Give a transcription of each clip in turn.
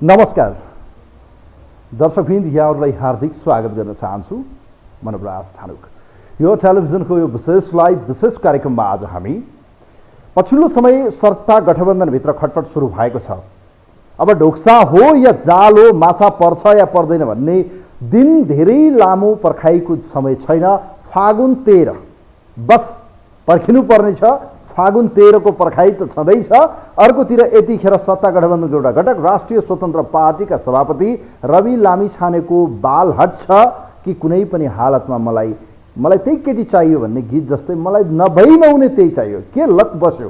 नमस्कार दर्शकवृन्द, यहाँहरूलाई हार्दिक स्वागत गर्न चाहन्छु। मनोराज थानुक। यो टेलिभिजनको यो विशेष लाइभ विशेष कार्यक्रममा आज हामी पछिल्लो समय सत्ता गठबन्धनभित्र खटपट सुरु भएको छ। अब ढोक्सा हो या जाल हो, माछा पर्छ या पर्दैन भन्ने दिन धेरै लामो पर्खाइको समय छैन। फागुन 13 बस पर्खिनु पर्नेछ। फागुन 13 को पर्खाइ त छँदैछ। अर्कोतिर यतिखेर सत्ता गठबन्धनको एउटा घटक राष्ट्रिय स्वतन्त्र पार्टीका सभापति रवि लामिछानेको बाल हट्छ कि कुनै पनि हालतमा मलाई त्यही केटी चाहियो भन्ने गीत जस्तै मलाई नभई नहुने त्यही चाहियो। के लत बस्यो?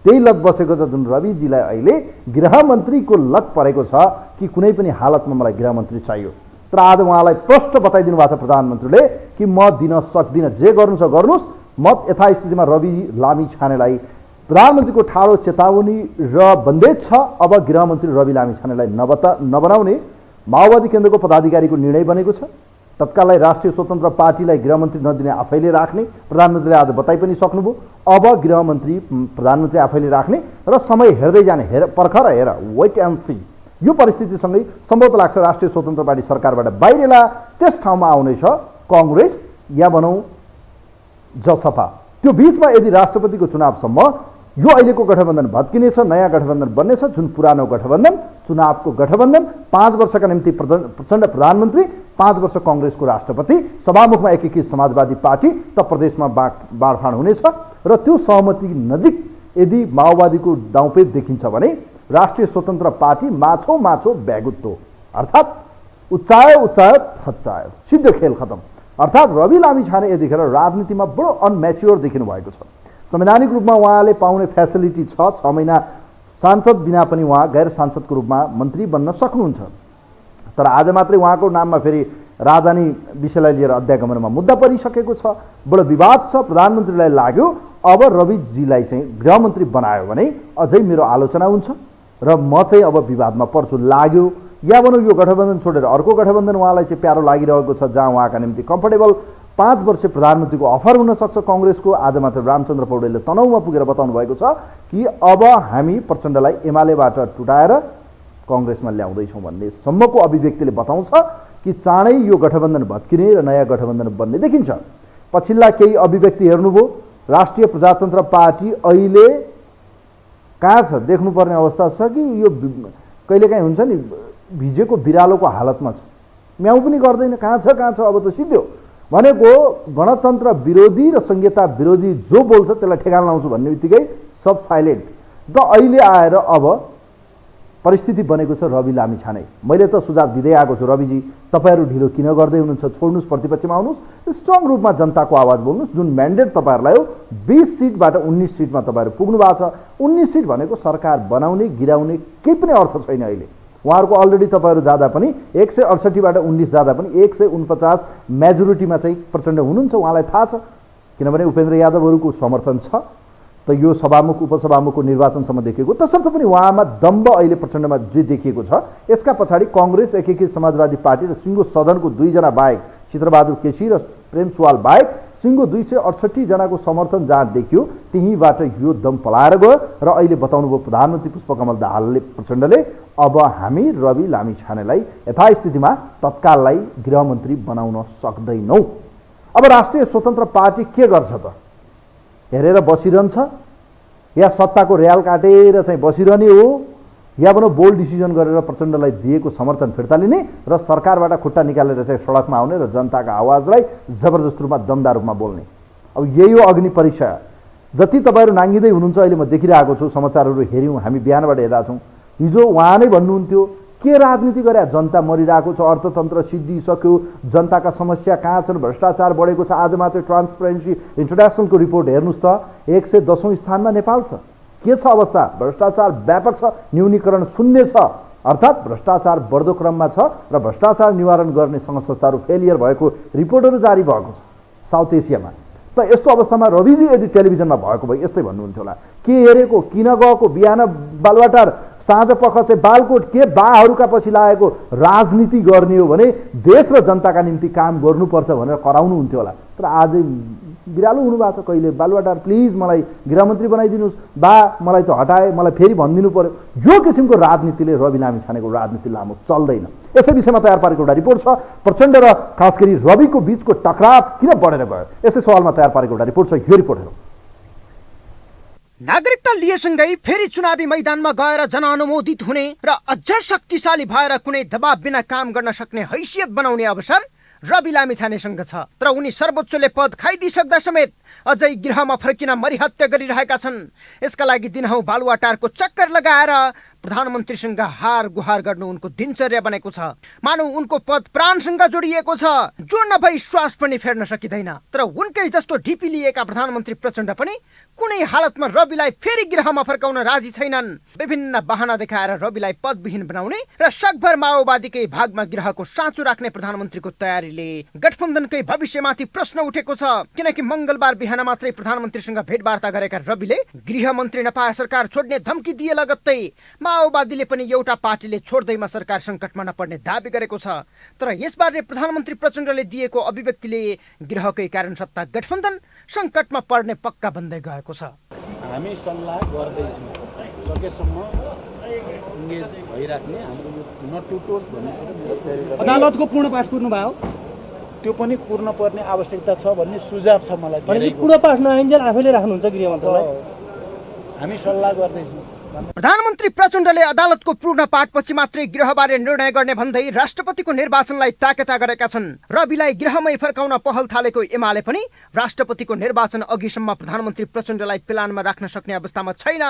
त्यही लत बसेको छ जुन रविजीलाई अहिले गृहमन्त्रीको लत परेको छ कि कुनै पनि हालतमा मलाई गृहमन्त्री चाहियो। तर आज उहाँलाई प्रष्ट बताइदिनु भएको छ प्रधानमन्त्रीले कि म दिन सक्दिनँ, जे गर्नु छ गर्नुहोस्। म यथास्थितिमा रवि लामिछानेलाई प्रधानमन्त्रीको ठाडो चेतावनी र बन्देज छ। अब गृहमन्त्री रवि लामिछानेलाई नबनाउने माओवादी केन्द्रको पदाधिकारीको निर्णय बनेको छ। तत्काललाई राष्ट्रिय स्वतन्त्र पार्टीलाई गृहमन्त्री नदिने आफैले राख्ने प्रधानमन्त्रीले आज बताइ पनि सक्नुभयो। अब गृहमन्त्री प्रधानमन्त्री आफैले राख्ने र समय हेर्दै जाने, पर्ख र हेर, वेट एन्ड सी। यो परिस्थितिसँगै सम्भवतः लाग्छ राष्ट्रिय स्वतन्त्र पार्टी सरकारबाट बाहिरला त्यस ठाउँमा आउनेछ कांग्रेस या भनौँ जसपा। त्यो बीचमा यदि राष्ट्रपतिको चुनावसम्म यो अहिलेको गठबन्धन भत्किनेछ, नयाँ गठबन्धन बन्नेछ, जुन पुरानो गठबन्धन चुनावको गठबन्धन, 5 वर्षका निम्ति प्रचण्ड प्रधानमन्त्री, 5 वर्ष कांग्रेसको राष्ट्रपति, सभामुखमा एकीकृत समाजवादी पार्टी, त प्रदेशमा बाँडफाँड हुनेछ। र त्यो सहमति नजिक यदि माओवादीको दाउपेच देखिन्छ भने राष्ट्रिय स्वतन्त्र पार्टी माछो ब्यागुत्तो, अर्थात् उचायो थच्चायो, सिद्धो खेल खतम। अर्थात् रवि लामिछाने यतिखेर राजनीतिमा बडो अनम्याच्योर देखिनु भएको छ। संवैधानिक रूपमा उहाँले पाउने फेसिलिटी छ, 6 महिना सांसद बिना पनि उहाँ गैर सांसदको रूपमा मन्त्री बन्न सक्नुहुन्छ। तर आज मात्रै उहाँको नाममा फेरि राजधानी विषयलाई लिएर अध्यागमनमा मुद्दा परिसकेको छ, बडो विवाद छ। प्रधानमन्त्रीलाई लाग्यो अब रविजीलाई चाहिँ गृहमन्त्री बनायो भने अझै मेरो आलोचना हुन्छ र म चाहिँ अब विवादमा पर्छु लाग्यो। या भनौँ यो गठबन्धन छोडेर अर्को गठबन्धन उहाँलाई चाहिँ प्यारो लागिरहेको छ, जहाँ उहाँका निम्ति कम्फर्टेबल 5 वर्ष प्रधानमन्त्रीको अफर हुन सक्छ कांग्रेसको। आज मात्र रामचन्द्र पौडेलले तनहुमा पुगेर बताउनु भएको छ कि अब हामी प्रचण्डलाई एमालेबाट टुटाएर कांग्रेसमा ल्याउँदैछौँ भन्ने सम्मको अभिव्यक्तिले बताउँछ कि चाँडै यो गठबन्धन भत्किने र नयाँ गठबन्धन बन्ने देखिन्छ। पछिल्ला केही अभिव्यक्ति हेर्नुभयो, राष्ट्रिय प्रजातन्त्र पार्टी अहिले कहाँ छ देख्नुपर्ने अवस्था छ कि यो कहिलेकाहीँ हुन्छ नि भिजेको बिरालोको हालतमा छ, म्याउ पनि गर्दैन, कहाँ छ अब त सिद्धो भनेको गणतन्त्र विरोधी र संहिता विरोधी जो बोल्छ त्यसलाई ठेगान लाउँछु भन्ने बित्तिकै सब साइलेन्ट। त अहिले आएर अब परिस्थिति बनेको छ रवि लामिछाने। मैले त सुझाव दिँदै आएको छु, रविजी तपाईहरू ढिलो किन गर्दै हुनुहुन्छ, छोड्नुहोस्, प्रतिपक्षमा आउनुहोस्, स्ट्रङ रूपमा जनताको आवाज बोल्नुहोस्। जुन म्यान्डेट तपाईँहरूलाई हो 20 सिटबाट 19 सिटमा तपाईँहरू पुग्नु भएको छ। 19 सिट भनेको सरकार बनाउने गिराउने केही पनि अर्थ छैन। अहिले उहाँहरूको अलरेडी तपाईँहरू जाँदा पनि 168 बाट 19 जाँदा पनि 149 मेजोरिटीमा चाहिँ प्रचण्ड हुनुहुन्छ, उहाँलाई थाहा छ, किनभने उपेन्द्र यादवहरूको समर्थन छ। त यो सभामुख उपसभामुखको निर्वाचनसम्म देखिएको, तसर्थ पनि उहाँमा दम्ब अहिले प्रचण्डमा जे देखिएको छ। यसका पछाडि कांग्रेस एकीकृत समाजवादी पार्टी र सिङ्गो सदनको 2 जना बाहेक, चित्रबहादुर केसी र प्रेम सुवाल बाहेक सिङ्गो 268 जनाको समर्थन जहाँ देखियो त्यहीँबाट यो दम पलाएर गयो। र अहिले बताउनुभयो प्रधानमन्त्री पुष्पकमल दाहालले प्रचण्डले अब हामी रवि लामिछानेलाई यथास्थितिमा तत्काललाई गृहमन्त्री बनाउन सक्दैनौँ। अब राष्ट्रिय स्वतन्त्र पार्टी के गर्छ त? हेरेर बसिरहन्छ या सत्ताको र्याल काटेर चाहिँ बसिरहने हो, या भनौँ बोल्ड डिसिजन गरेर प्रचण्डलाई दिएको समर्थन फिर्ता लिने र सरकारबाट खुट्टा निकालेर चाहिँ सडकमा आउने र जनताका आवाजलाई जबरजस्त रूपमा दमदार रूपमा बोल्ने। अब यही हो अग्नि परीक्षा। जति तपाईँहरू नाङ्गिँदै हुनुहुन्छ अहिले म देखिरहेको छु, समाचारहरू हेऱ्यौँ, हामी बिहानबाट हेरेका छौँ। हिजो उहाँ नै भन्नुहुन्थ्यो के राजनीति गरे, जनता मरिरहेको छ, अर्थतन्त्र सिद्धिसक्यो, जनताका समस्या कहाँ छन्, भ्रष्टाचार बढेको छ। आज मात्रै ट्रान्सपरेन्सी इन्टरनेसनलको रिपोर्ट हेर्नुहोस् त, 110औं स्थानमा नेपाल छ। के छ अवस्था? भ्रष्टाचार व्यापक छ, न्यूनीकरण शून्य छ, अर्थात् भ्रष्टाचार बढ्दो क्रममा छ र भ्रष्टाचार निवारण गर्ने संस्थाहरू फेलियर भएको रिपोर्टहरू जारी भएको छ साउथ एसियामा। त यस्तो अवस्थामा रविजी यदि टेलिभिजनमा भएको भए यस्तै भन्नुहुन्थ्यो होला, के हेरेको, किन गएको, बिहान बालवाटार, साँझ पख चाहिँ बालकोट, के बाहरूका पछि लागेको, राजनीति गर्ने हो भने देश र जनताका निम्ति काम गर्नुपर्छ भनेर कराउनुहुन्थ्यो होला। तर आज बिरालो हुनुभएको छ कहिले बालुवाटार प्लिज मलाई गृहमन्त्री बनाइदिनुहोस् बा मलाई त हटाए मलाई फेरि भनिदिनु पर्यो। यो किसिमको राजनीतिले रवि लामिछानेको राजनीति लामो चल्दैन। यसै विषयमा तयार पारेको एउटा रिपोर्ट छ। प्रचण्ड र खास गरी रविको बीचको टकराव किन बढेर गयो, यसै सवालमा तयार पारेको एउटा रिपोर्ट छ। यो रिपोर्ट हेरौँ। नागरिकता लिएसँगै फेरि चुनावी मैदानमा गएर जनअनुमोदित हुने र अझ शक्तिशाली भएर कुनै दबाब बिना काम गर्न सक्ने हैसियत बनाउने अवसर रवि लामिछानेसँग छ। तर उनी सर्वोच्चले पद खाइदिइसक्दा समेत अझै गृहमा फर्किन मरिहत्या गरिरहेका छन्। यसका लागि दिनहौ बालुवाटारको चक्कर लगाएर प्रधानमन्त्रीसँग हार गुहार गर्नु उनको दिनचर्या बनेको छ। मानौ उनको पद प्राणसँग जोडिएको छ, जो नभई श्वास पनि फेर्न सकिँदैन। तर उनकै जस्तो ढिपी लिएका प्रधानमन्त्री प्रचण्ड पनि कुनै हालतमा रविलाई फेरि गृहमा फर्काउन राजी छैनन्। विभिन्न बहाना देखाएर रविलाई पदविहीन बनाउने र सकभर माओवादीकै भागमा गृहको साँचो राख्ने प्रधानमन्त्रीको तयारीले गठबन्धनकै भविष्यमाथि प्रश्न उठेको छ। किनकि मंगलबार बिहान मात्रै प्रधानमन्त्रीसँग भेटवार्ता गरेका रविले गृहमन्त्री नपाए सरकार छोड्ने धम्की दिए लगत्तै माओवादीले पनि एउटा पार्टीले छोड्दैमा सरकार सङ्कटमा नपर्ने दाबी गरेको छ। तर यसबारे प्रधानमन्त्री प्रचण्डले दिएको अभिव्यक्तिले गृहकै कारण सत्ता गठबन्धन सङ्कटमा पर्ने पक्का बन्दै गएको छ। हामी सल्लाह गर्दैछौँ, सकेसम्म इङ्गेज भइराख्ने, हाम्रो नटुटोस् भन्ने कुरा अदालतको पूर्ण पाठ कुर्नु भयो, त्यो पनि कुर्न पर्ने आवश्यकता छ भन्ने सुझाव छ मलाई। पूर्ण पाठ नआइन्जेल आफैले राख्नुहुन्छ गृहमन्त्रीलाई, हामी सल्लाह गर्दैछौँ। प्रधानमन्त्री प्रचण्डले अदालतको पूर्ण पाठपछि मात्रै गृहबारे निर्णय गर्ने भन्दै राष्ट्रपतिको निर्वाचनलाई ताकेता गरेका छन्। रविलाई गृहमै फर्काउन पहल थालेको एमाले पनि राष्ट्रपतिको निर्वाचन अघिसम्म प्रधानमन्त्री प्रचण्डलाई प्लानमा राख्न सक्ने अवस्थामा छैन।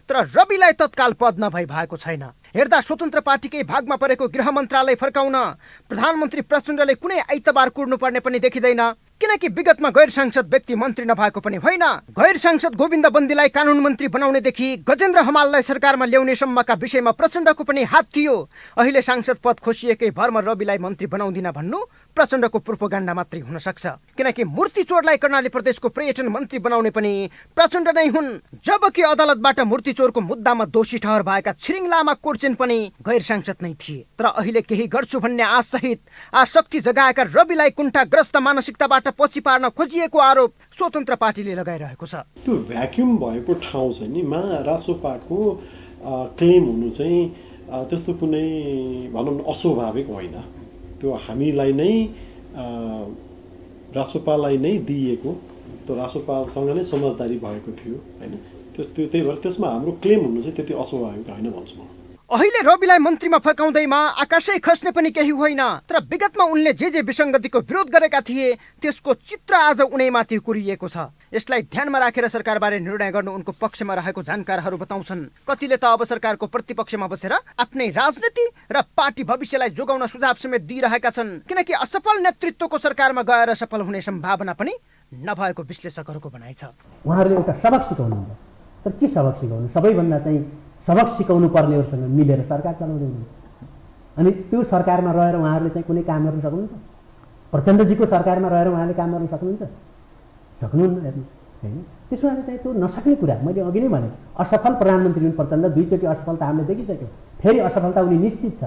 तर रविलाई तत्काल पद नभई भएको छैन। हेर्दा स्वतन्त्र पार्टीकै भागमा परेको गृह मन्त्रालय फर्काउन प्रधानमन्त्री प्रचण्डले कुनै आइतबार कुर्नुपर्ने पनि देखिँदैन। किनकि विगतमा गैर सांसद व्यक्ति मन्त्री नभएको पनि होइन। गैर सांसद गोविन्द बन्दीलाई कानुन मन्त्री बनाउनेदेखि गजेन्द्र हमाललाई सरकारमा ल्याउने सम्मका विषयमा प्रचण्डको पनि हात थियो। अहिले सांसद पद खोसिएकै भरमा रविलाई मन्त्री बनाउँदिन भन्नु प्रचण्डको प्रोपोगण्डा मात्रै हुन सक्छ। किनकि मूर्ति चोरलाई कर्णाली प्रदेशको पर्यटन मन्त्री बनाउने पनि प्रचण्ड नै हुन्। जबकि अदालतबाट मूर्ति चोरको मुद्दामा दोषी ठहर भएका छिरिङ लामा कोर्चेन पनि गैर सांसद नै थिए। तर अहिले केही गर्छु भन्ने आश सहित आशक्ति जगाएका रविलाई कुण्ठाग्रस्त मानसिकताबाट पछि पार्न खोजिएको आरोप स्वतन्त्र पार्टीले लगाइरहेको छ। त्यो भ्याक्युम भएको ठाउँ चाहिँ नि रासोपाको क्लेम हुनु चाहिँ त्यस्तो कुनै भनौँ न अस्वाभाविक होइन। त्यो हामीलाई नै रासोपालाई नै दिएको, त्यो रासोपासँग नै समझदारी भएको थियो होइन। त्यही भएर त्यसमा हाम्रो क्लेम हुनु चाहिँ त्यति अस्वाभाविक होइन भन्छु म। अहिले रविलाई मन्त्रीमा फर्काउँदैमा आकाशै खस्ने पनि केही होइन। तर विगतमा उनले जे विसङ्गतिको विरोध गरेका थिए त्यसको चित्र आज उनैमाथि कुरिएको छ। यसलाई ध्यानमा राखेर सरकारबारे निर्णय गर्नु उनको पक्षमा रहेको जानकारहरू बताउँछन्। कतिले त अब सरकारको प्रतिपक्षमा बसेर आफ्नै राजनीति र पार्टी भविष्यलाई जोगाउन सुझाव समेत दिइरहेका छन्। किनकि असफल नेतृत्वको सरकारमा गएर सफल हुने सम्भावना पनि नभएको विश्लेषकहरूको भनाइ छ। उहाँहरूले एउटा सबक सिकाउनुहुन्छ, तर के सबक सिकाउनु? सबैभन्दा चाहिँ सबक सिकाउनु पर्नेहरूसँग मिलेर सरकार चलाउँदै हुनुहुन्छ। अनि त्यो सरकारमा रहेर उहाँहरूले चाहिँ कुनै काम गर्न सक्नुहुन्छ? प्रचण्डजीको सरकारमा रहेर उहाँले काम गर्न सक्नुहुन्छ? सक्नुहुन्न हेर्नुहोस् होइन। त्यसो भएर चाहिँ त्यो नसक्ने कुरा मैले अघि नै भने, असफल प्रधानमन्त्री हुन् प्रचण्ड, दुईचोटि असफलता हामीले देखिसक्यौँ, फेरि असफलता उनी निश्चित छ।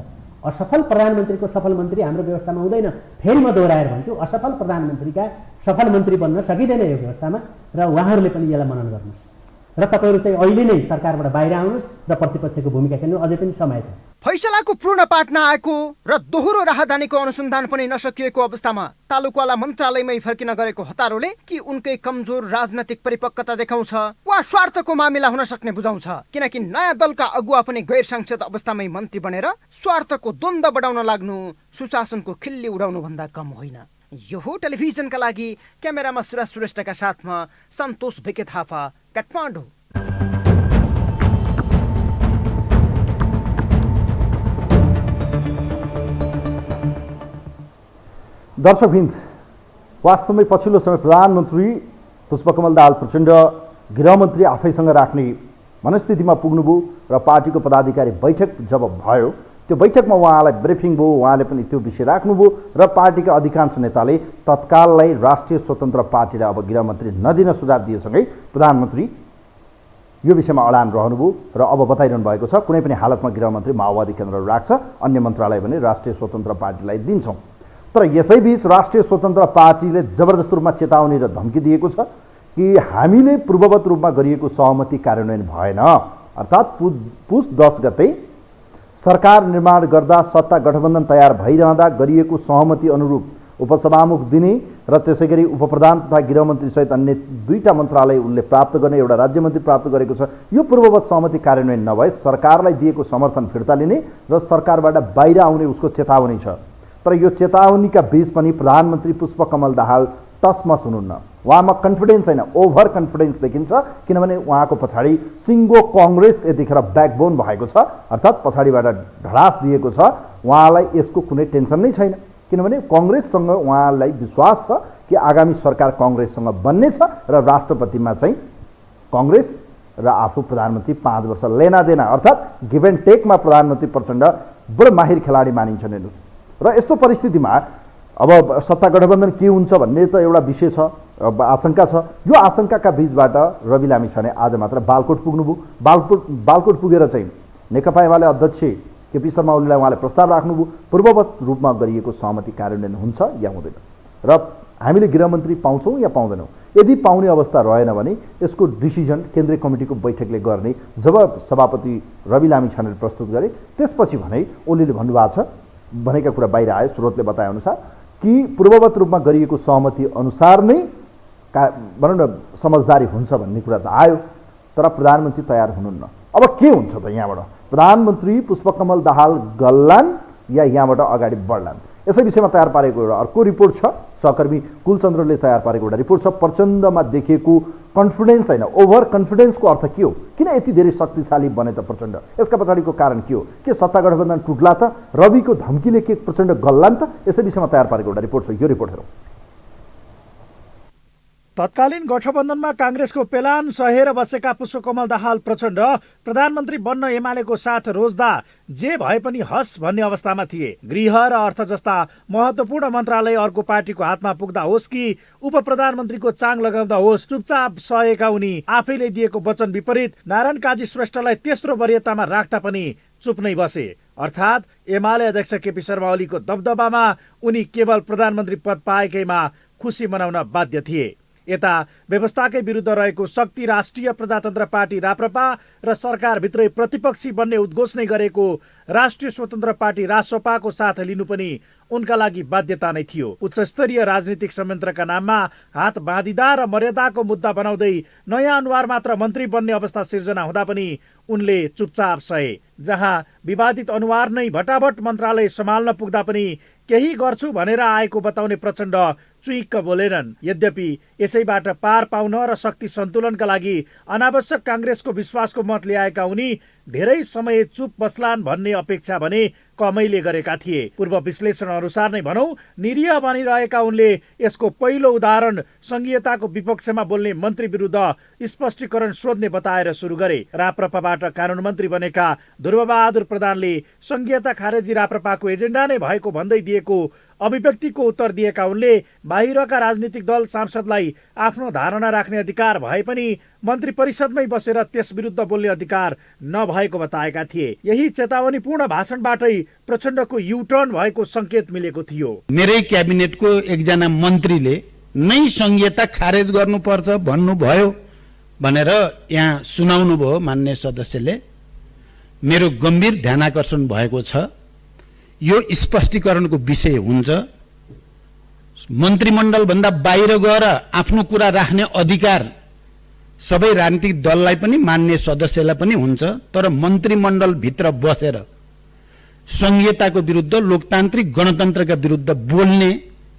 असफल प्रधानमन्त्रीको सफल मन्त्री हाम्रो व्यवस्थामा हुँदैन। फेरि म दोहोऱ्याएर भन्छु, असफल प्रधानमन्त्रीका सफल मन्त्री बन्न सकिँदैन यो व्यवस्थामा। र उहाँहरूले पनि यसलाई मनन गर्नुहोस् र तपाईँहरू चाहिँ अहिले नै सरकारबाट बाहिर आउनुहोस् र प्रतिपक्षको भूमिका खेल्नु, अझै पनि समय छ। फैसलाको पूर्ण पाठ नआएको र दोहोरो राहदानीको अनुसन्धान पनि नसकिएको अवस्थामा तालुकावाला मन्त्रालयमै फर्किन गरेको हतारोले कि उनकै कमजोर राजनैतिक परिपक्वता देखाउँछ वा स्वार्थको मामिला हुन सक्ने बुझाउँछ। किनकि नयाँ दलका अगुवा पनि गैर सांसद अवस्थामै मन्त्री बनेर स्वार्थको द्वन्द्व बढाउन लाग्नु सुशासनको खिल्ली उडाउनु भन्दा कम होइन। यो हो टेलिभिजनका लागि क्यामेरामा सुरेश श्रेष्ठका साथमा सन्तोष भिके थापा, काठमाडौँ। दर्शकवृन्द, वास्तवमै पछिल्लो समय प्रधानमन्त्री पुष्पकमल दाहाल प्रचण्ड गृहमन्त्री आफैसँग राख्ने मनस्थितिमा पुग्नुभयो र पार्टीको पदाधिकारी बैठक जब भयो त्यो बैठकमा उहाँलाई ब्रिफिङ भयो, उहाँले पनि त्यो विषय राख्नुभयो र पार्टीका अधिकांश नेताले तत्काललाई राष्ट्रिय स्वतन्त्र पार्टीलाई अब गृहमन्त्री नदिन सुझाव दिएसँगै प्रधानमन्त्री यो विषयमा अडान रहनुभयो र अब बताइरहनु भएको छ कुनै पनि हालतमा गृहमन्त्री माओवादी केन्द्रहरू राख्छ, अन्य मन्त्रालय भने राष्ट्रिय स्वतन्त्र पार्टीलाई दिन्छौँ। तर यसैबीच राष्ट्रिय स्वतन्त्र पार्टीले जबरजस्त रूपमा चेतावनी र धम्की दिएको छ कि हामीले पूर्ववत रूपमा गरिएको सहमति कार्यान्वयन भएन। अर्थात् पुस 10 गते सरकार निर्माण गर्दा सत्ता गठबन्धन तयार भइरहँदा गरिएको सहमति अनुरूप उपसभामुख दिने र त्यसैगरी उपप्रधान तथा गृहमन्त्री सहित अन्य 2टा मन्त्रालय उनले प्राप्त गर्ने, एउटा राज्यमन्त्री प्राप्त गरेको छ। यो पूर्ववत सहमति कार्यान्वयन नभए सरकारलाई दिएको समर्थन फिर्ता लिने र सरकारबाट बाहिर आउने उसको चेतावनी छ। तर यो चेतावनीका बीच पनि प्रधानमन्त्री पुष्पकमल दाहाल टसमस हुनुहुन्न। उहाँमा कन्फिडेन्स छैन, ओभर कन्फिडेन्स देखिन्छ, किनभने उहाँको पछाडि सिङ्गो कङ्ग्रेस यतिखेर ब्याकबोन भएको छ, अर्थात् पछाडिबाट ढडास दिएको छ। उहाँलाई यसको कुनै टेन्सन नै छैन, किनभने कङ्ग्रेससँग उहाँलाई विश्वास छ कि आगामी सरकार कङ्ग्रेससँग बन्नेछ र राष्ट्रपतिमा चाहिँ कङ्ग्रेस र आफू प्रधानमन्त्री 5 वर्ष लेना देना, अर्थात् गिभ एन्ड टेकमा प्रधानमन्त्री प्रचण्ड बडो माहिर खेलाडी मानिन्छन् हेर्नुहोस्। र यस्तो परिस्थितिमा अब सत्ता गठबन्धन के हुन्छ भन्ने त एउटा विषय छ, आशंका छ। यो आशंकाका बीचबाट रवि लामिछाने आज मात्र बालकोट पुग्नुभयो। बालकोट पुगेर चाहिँ नेकपा एमाले अध्यक्ष केपी शर्मा ओलीलाई उहाँले प्रस्ताव राख्नुभयो, पूर्ववत रूपमा गरिएको सहमति कार्यान्वयन हुन्छ या हुँदैन र हामीले गृहमन्त्री पाउँछौँ या पाउँदैनौँ। यदि पाउने अवस्था रहेन भने यसको डिसिजन केन्द्रीय कमिटीको बैठकले गर्ने। जब सभापति रवि लामिछानेले प्रस्तुत गरे त्यसपछि भने ओलीले भन्नुभएको छ, भनेका कुरा बाहिर आयो, स्रोतले बताएअनुसार कि पूर्ववत रूपमा गरिएको सहमति अनुसार नै भनौँ न समझदारी हुन्छ भन्ने कुरा त आयो, तर प्रधानमन्त्री तयार हुनुहुन्न। अब के हुन्छ त यहाँबाट? प्रधानमन्त्री पुष्पकमल दाहाल गल्लान् या यहाँबाट अगाडि बढ्लान्? यसै विषयमा तयार पारेको एउटा अर्को रिपोर्ट छ, सहकर्मी कुलचन्द्रले तयार पारेको एउटा रिपोर्ट छ। प्रचण्डमा देखिएको कन्फिडेन्स होइन, ओभर कन्फिडेन्सको अर्थ के हो? किन यति धेरै शक्तिशाली बने त प्रचण्ड? यसका पछाडिको कारण के हो? के सत्ता गठबन्धन टुट्ला त? रविको धम्कीले के प्रचण्ड गल्लान् त? यसै विषयमा तयार पारेको एउटा रिपोर्ट छ, यो रिपोर्ट हेरौँ। तत्कालीन गठबन्धनमा काङ्ग्रेसको पेलान सहेर बसेका पुष्पकमल दाहाल प्रचण्ड प्रधानमन्त्री बन्न एमालेको साथ रोज्दा जे भए पनि हस् भन्ने अवस्थामा थिए। गृह र अर्थ जस्ता महत्त्वपूर्ण मन्त्रालय अर्को पार्टीको हातमा पुग्दा होस् कि उप प्रधानमन्त्रीको चाङ लगाउँदा होस्, चुपचाप सहेका उनी आफैले दिएको वचन विपरीत नारायण काजी श्रेष्ठलाई तेस्रो वरियतामा राख्दा पनि चुप नै बसे। अर्थात् एमाले अध्यक्ष केपी शर्मा ओलीको दबदबामा उनी केवल प्रधानमन्त्री पद पाएकैमा खुसी मनाउन बाध्य थिए। यता व्यवस्थाकै विरुद्ध रहेको शक्ति राष्ट्रिय प्रजातन्त्र पार्टी राप्रपा र सरकारभित्रै प्रतिपक्षी बन्ने उद्घोष नै गरेको राष्ट्रिय स्वतन्त्र पार्टी रासोपाको साथ लिनु पनि उनका लागि बाध्यता नै थियो। उच्चस्तरीय राजनीतिक संयन्त्रका नाममा हात बाँधिदा र मर्यादाको मुद्दा बनाउँदै नयाँ अनुहार मात्र मन्त्री बन्ने अवस्था सिर्जना हुँदा पनि उनले चुपचाप सहे। जहाँ विवादित अनुहार नै भटाभट मन्त्रालय सम्हाल्न पुग्दा पनि केही गर्छु भनेर आएको बताउने प्रचण्ड चुइक्क बोलेनन्। यद्यपि यसैबाट पार पाउन र शक्ति सन्तुलनका लागि अनावश्यक काङ्ग्रेसको विश्वासको मत ल्याएका उनी धेरै समय चुप बस्लान् भन्ने अपेक्षा भने कमैले गरेका थिए। पूर्व विश्लेषण अनुसार नै भनौँ, निरीह बनिरहेका उनले यसको पहिलो उदाहरण संघीयताको विपक्षमा बोल्ने मन्त्री विरुद्ध स्पष्टीकरण सोध्ने बताएर सुरु गरे। राप्रपाबाट कानुन मन्त्री बनेका ध्रुवबहादुर प्रधानले संघीयता खारेजी राप्रपाको एजेन्डा नै भएको भन्दै दिएको अभिव्यक्तिको उत्तर दिएका उनले बाहिरका राजनीतिक दल सांसदलाई आफ्नो धारणा राख्ने अधिकार भए पनि मन्त्री परिषदमै बसेर त्यस विरुद्ध बोल्ने अधिकार नभएको बताएका थिए। यही चेतावनीपूर्ण भाषणबाटै प्रचण्डको युटर्न भएको संकेत मिलेको थियो। मेरै क्याबिनेटको एकजना मन्त्रीले नै संघीयता खारेज गर्नुपर्छ भन्नुभयो भनेर यहाँ सुनाउनु भयो मान्य सदस्यले। मेरो गम्भीर ध्यानाकर्षण भएको छ, यो स्पष्टीकरणको विषय हुन्छ। मन्त्रीमण्डल भन्दा बाहिर गएर आफ्नो कुरा राख्ने अधिकार सबै राजनीतिक दललाई पनि मान्य सदस्यलाई पनि हुन्छ, तर मन्त्रीमण्डल भित्र बसेर संघीयताको विरुद्ध, लोकतान्त्रिक गणतन्त्रका विरुद्ध बोल्ने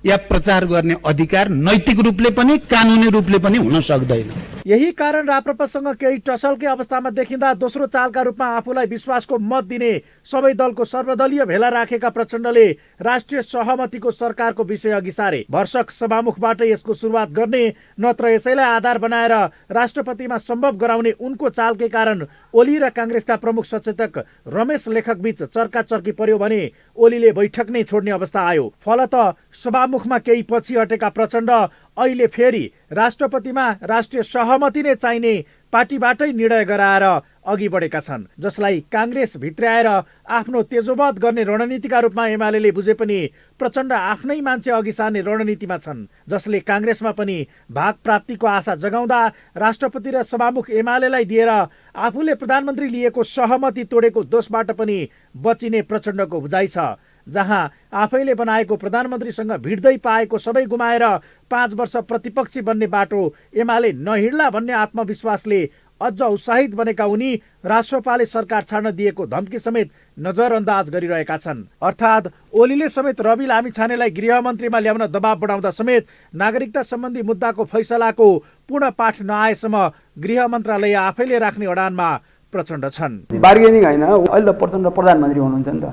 या प्रचार गर्ने अधिकार नैतिक रूपले पनि कानुनी रूपले पनि हुन सक्दैन। यही कारण राप्रपासँग केही टसलकै अवस्थामा देखिँदा दोस्रो चालका रूपमा आफूलाई विश्वासको मत दिने सबै दलको सर्वदलीय भेला राखेका प्रचण्डले राष्ट्रिय सहमतिको सरकारको विषय अघि सारे। भर्सक सभामुखबाट यसको सुरुवात गर्ने नत्र यसैलाई आधार बनाएर राष्ट्रपतिमा सम्भव गराउने उनको चालकै कारण ओली र काङ्ग्रेसका प्रमुख सचेतक रमेश लेखक बीच चर्काचर्की पर्यो भने ओलीले बैठक नै छोड्ने अवस्था आयो। फलत सभामुखमा केही पछि हटेका प्रचण्ड अहिले फेरि राष्ट्रपतिमा राष्ट्रिय सहमति नै चाहिने पार्टीबाटै निर्णय गराएर अघि बढेका छन्, जसलाई काङ्ग्रेस भित्र्याएर आफ्नो तेजोवध गर्ने रणनीतिका रूपमा एमाले बुझे पनि प्रचण्ड आफ्नै मान्छे अघि सार्ने रणनीतिमा छन्, जसले काङ्ग्रेसमा पनि भाग प्राप्तिको आशा जगाउँदा राष्ट्रपति र सभामुख एमालेलाई दिएर आफूले प्रधानमन्त्री लिएको सहमति तोडेको दोषबाट पनि बचिने प्रचण्डको बुझाइ छ। जहाँ आफैले बनाएको प्रधानमन्त्रीसँग भिड्दै पाएको सबै गुमाएर 5 वर्ष प्रतिपक्षी बन्ने बाटो एमाले नहिड्ला भन्ने आत्मविश्वासले अझ उत्साहित बनेका उनी राष्ट्रपाले सरकार छाड्न दिएको धम्की समेत नजरअन्दाज गरिरहेका छन्। अर्थात् ओलीले समेत रवि लामिछानेलाई गृहमन्त्रीमा ल्याउन दबाब बढाउँदा समेत नागरिकता सम्बन्धी मुद्दाको फैसलाको पूर्ण पाठ नआएसम्म गृह मन्त्रालय आफैले राख्ने अडानमा प्रचण्ड छन्। बार्गेनिङ होइन, अहिले प्रचण्ड प्रधानमन्त्री हुनुहुन्छ नि त,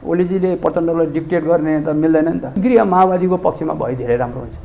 ओलीजीले प्रचण्डलाई डिक्टेट गर्ने त मिल्दैन नि त। गृह माओवादीको पक्षमा भए धेरै राम्रो हुन्छ,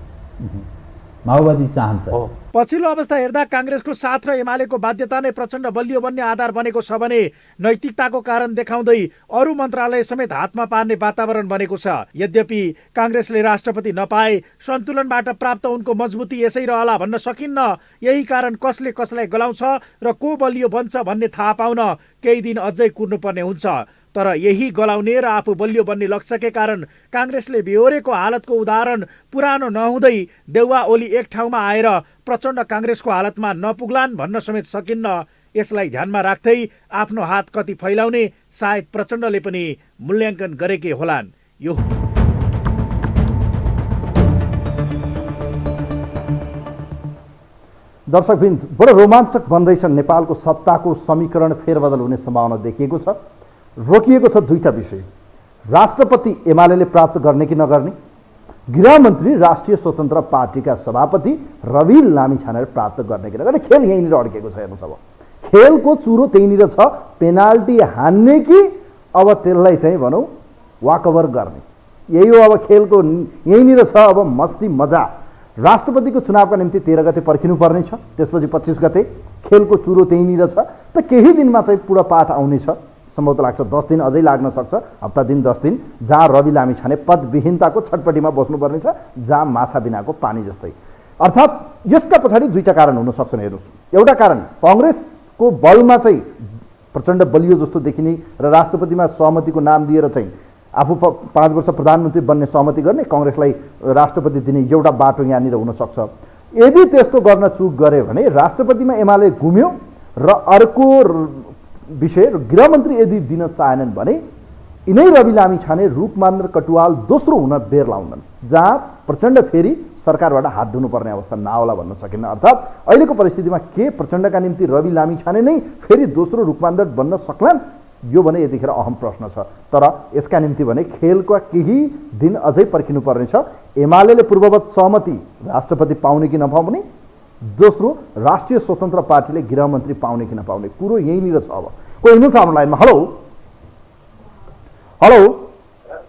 माओवादी चाहन्छ। पछिल्लो अवस्था हेर्दा काङ्ग्रेसको साथ र एमालेको बाध्यता नै प्रचण्ड बलियो बन्ने आधार बनेको छ भने नैतिकताको कारण देखाउँदै अरू मन्त्रालय समेत हातमा पार्ने वातावरण बनेको छ। यद्यपि काङ्ग्रेसले राष्ट्रपति नपाए सन्तुलनबाट प्राप्त उनको मजबुती यसै रहला भन्न सकिन्न। यही कारण कसले कसलाई गलाउँछ र को बलियो बन्छ भन्ने थाहा पाउन केही दिन अझै कुर्नुपर्ने हुन्छ। तर यही गलाउने र आफू बलियो बन्ने लक्ष्यकै कारण काङ्ग्रेसले बेहोरेको हालतको उदाहरण पुरानो नहुँदै देउवा ओली एक ठाउँमा आएर प्रचण्ड काङ्ग्रेसको हालतमा नपुग्लान् भन्न समेत सकिन्न। यसलाई ध्यानमा राख्दै आफ्नो हात कति फैलाउने सायद प्रचण्डले पनि मूल्याङ्कन गरेकै होलान्। यो दर्शकवृन्द, बडो रोमाञ्चक बन्दैछ नेपालको सत्ताको समीकरण फेरबदल हुने सम्भावना देखिएको छ। रोकिएको छ दुईटा विषय, राष्ट्रपति एमालेले प्राप्त गर्ने कि नगर्ने, गृहमन्त्री राष्ट्रिय स्वतन्त्र पार्टीका सभापति रवि लामिछानेले प्राप्त गर्ने कि नगर्ने। खेल यहीँनिर अड्केको छ। हेर्नुहोस्, अब खेलको चुरो त्यहीँनिर छ, पेनाल्टी हान्ने कि अब त्यसलाई चाहिँ भनौँ वाकओभर गर्ने, यही हो अब खेलको यहीँनिर छ। अब मस्ती मजा। राष्ट्रपतिको चुनावका निम्ति 13 गते पर्खिनुपर्ने छ, त्यसपछि 25 गते। खेलको चुरो त्यहीँनिर छ। त केही दिनमा चाहिँ पूर्ण पाठ आउनेछ, सम्भवतः लाग्छ 10 दिन अझै लाग्न सक्छ, हप्ता दिन 10 दिन, जहाँ रवि लामिछाने पदविहीनताको छटपटीमा बस्नुपर्ने छ, जहाँ माछा बिनाको पानी जस्तै। अर्थात् यसका पछाडि दुईटा कारण हुन सक्छन्। हेर्नुहोस्, एउटा कारण काङ्ग्रेसको बलमा चाहिँ प्रचण्ड बलियो जस्तो देखिने र राष्ट्रपतिमा सहमतिको नाम दिएर चाहिँ आफू 5 वर्ष प्रधानमन्त्री बन्ने सहमति गर्ने, काङ्ग्रेसलाई राष्ट्रपति दिने एउटा बाटो यहाँनिर हुनसक्छ। यदि त्यस्तो गर्न चुक गरे भने राष्ट्रपतिमा एमाले घुम्यो र अर्को विषय गृहमन्त्री यदि दिन चाहेनन् भने यिनै रवि लामिछाने, रूपमान्द्र कटुवाल दोस्रो हुन बेर लाउँछन्, जहाँ प्रचण्ड फेरि सरकारबाट हात धुनुपर्ने अवस्था नआउला भन्न सकिन्न। अर्थात् अहिलेको परिस्थितिमा के प्रचण्डका निम्ति रवि लामिछाने नै फेरि दोस्रो रूपमान्द्र बन्न सक्लान्, यो भने यतिखेर अहम प्रश्न छ। तर यसका निम्ति भने खेलका केही दिन अझै पर्खिनुपर्ने छ। एमालेले पूर्ववत सहमति राष्ट्रपति पाउने कि नपाउने, दोस्रो राष्ट्रिय स्वतन्त्र पार्टीले गृहमन्त्री पाउने कि नपाउने, कुरो यहीँनिर छ। अब कोही हुनुहुन्छ हाम्रो लाइनमा? हेलो हेलो